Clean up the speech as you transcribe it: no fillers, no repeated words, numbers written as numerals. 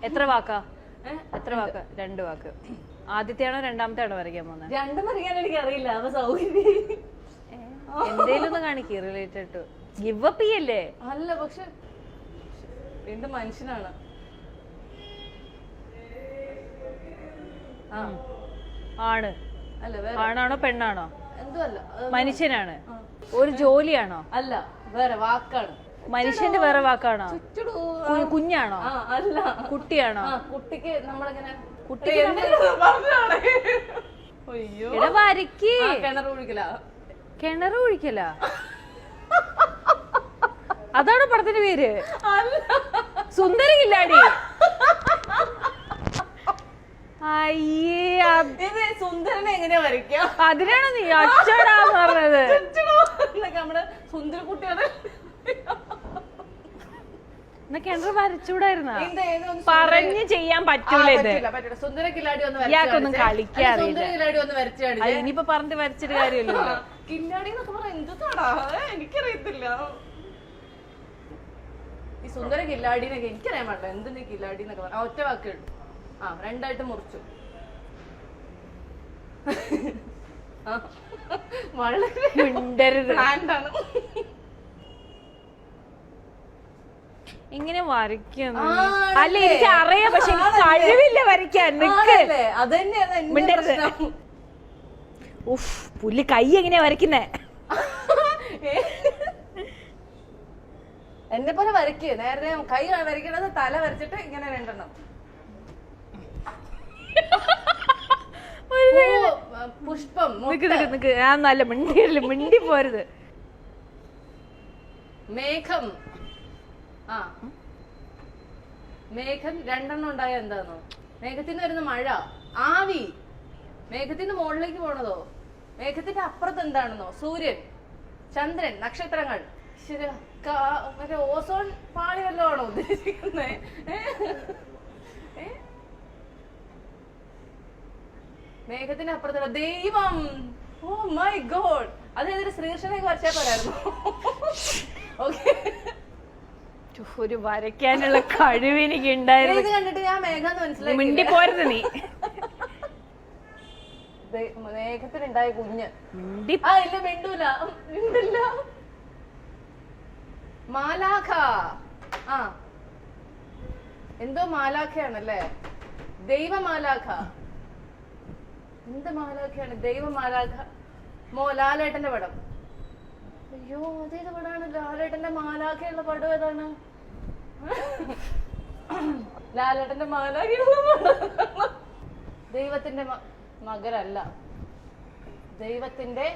എത്ര വാക്കാ? എത്ര വാക്ക്? 2 വാക്ക്. ആദ്യത്തെയാണോ രണ്ടാമത്തെയാണോ വരയ്ക്കാൻ പോകുന്നത്? രണ്ടും വരയ്ക്കാൻ എനിക്ക് അറിയില്ല. അപ്പൊ സൗകര്യം എന്തേലും ഒന്ന് കാണിക്കേ റിലേറ്റഡ് ടു. ഗിവ് അപ്പ് ചെയ്യല്ലേ? അല്ല, പക്ഷെ എന്ത് മനുഷ്യനാണ്. ആണ്. അല്ല, ആണാണോ പെണ്ണാണോ? എന്തോ അല്ല, മനുഷ്യനാണ്. ഒരു ജോലിയാണോ? അല്ല, വേറെ വാക്കാണ്. മനുഷ്യന്റെ വേറെ വാക്കാണോ? കുഞ്ഞാണോ? അല്ല, കുട്ടിയാണോ? കുട്ടിക്ക് നമ്മളിങ്ങനെ കുട്ടിക്ക് വരയ്ക്ക്. കിണർ കുഴിക്കല. കിണർ കുഴിക്കല? അതാണ് പടത്തിന്റെ പേര്? സുന്ദരി കില്ലാടി. അയ്യേ, സുന്ദരനെ എങ്ങനെയാ വരയ്ക്കുക? അതിനാണോ നീ അച്ചടാന്ന് പറഞ്ഞത്? നമ്മുടെ സുന്ദര കുട്ടിയാണ്. കിണർ വരച്ചൂടായിരുന്ന? പറഞ്ഞു ചെയ്യാൻ പറ്റൂല ഇത്. സുന്ദര കില്ലാടി ഒന്ന് ഇയാൾക്കൊന്നും കളിക്കാറില്ല. കില്ലാടി ഒന്ന് വരച്ചാണ്. ഇനിയിപ്പോ പറഞ്ഞിട്ട് വരച്ചിട്ട് കാര്യമില്ലല്ലോ. കില്ലാടി എന്നൊക്കെ പറഞ്ഞ എന്താടാ, എനിക്കറിയത്തില്ല. ഈ സുന്ദര കില്ലാടിനൊക്കെ എനിക്കറിയാൻ പാടില്ല. എന്തിന്റെ കില്ലാടി എന്നൊക്കെ പറഞ്ഞ ഒറ്റ വാക്ക് ഇട്ടു. രണ്ടായിട്ട് മുറിച്ചു. വളരെ ബ്രാൻഡാണ്. ഇങ്ങനെ വരയ്ക്കുന്നു? അല്ല, എനിക്ക് അറിയാം, പക്ഷെ കഴിവില്ല വരയ്ക്കാൻ. ഉഫ്, പുല്ല് കൈ എങ്ങനെയാ വരയ്ക്കുന്നേ? എന്നെ പോലെ വരയ്ക്ക്. നേരെ കൈ വരയ്ക്കണത് തല വരച്ചിട്ട് ഇങ്ങനെ രണ്ടെണ്ണം. പുഷ്പം. നല്ല മിണ്ടി പോരുത്. മേഘം. മേഘം രണ്ടെണ്ണം ഉണ്ടായ എന്താന്നോ? മേഘത്തിന് വരുന്ന മഴ. ആവി. മേഘത്തിന് മുകളിലേക്ക് പോണതോ? മേഘത്തിന്റെ അപ്പുറത്ത് എന്താണെന്നോ? സൂര്യൻ, ചന്ദ്രൻ, നക്ഷത്രങ്ങൾ. മറ്റേ ഓസോൺ പാളി വല്ലതും ആണോ ഉദ്ദേശിക്കുന്നേ? മേഘത്തിന്റെ അപ്പുറത്തുള്ള ദൈവം. Oh my God. അതായത് ശ്രീകൃഷ്ണനൊക്കെ വരച്ചാൽ പോരായിരുന്നു. ഓക്കെ, ഒരു വരയ്ക്കാനുള്ള കഴിവ് എനിക്ക് ഉണ്ടായിരുന്നു. ഇത് കണ്ടിട്ട് ഞാൻ മേഘന്ന് മനസ്സിലായി. മിണ്ടി പോരുത് നീ. മേഘത്തിനുണ്ടായ കുഞ്ഞ്. ഇല്ല, മിണ്ടില്ല. മാലാഖ. എന്തോ മാലാഖയാണല്ലേ? ദൈവമാലാഖ. എന്ത് മാലാഖയാണ്? ദൈവമാലാഖ. ലാലേട്ടന്റെ പടം. അയ്യോ, അതേത് പടമാണ്? ലാലേട്ടന്റെ മാലാഖയുള്ള പടം ഏതാണ്? ലാലേട്ടന്റെ മാലാഖയുള്ള പടം. ദൈവത്തിന്റെ മകരല്ല. ദൈവത്തിന്റെ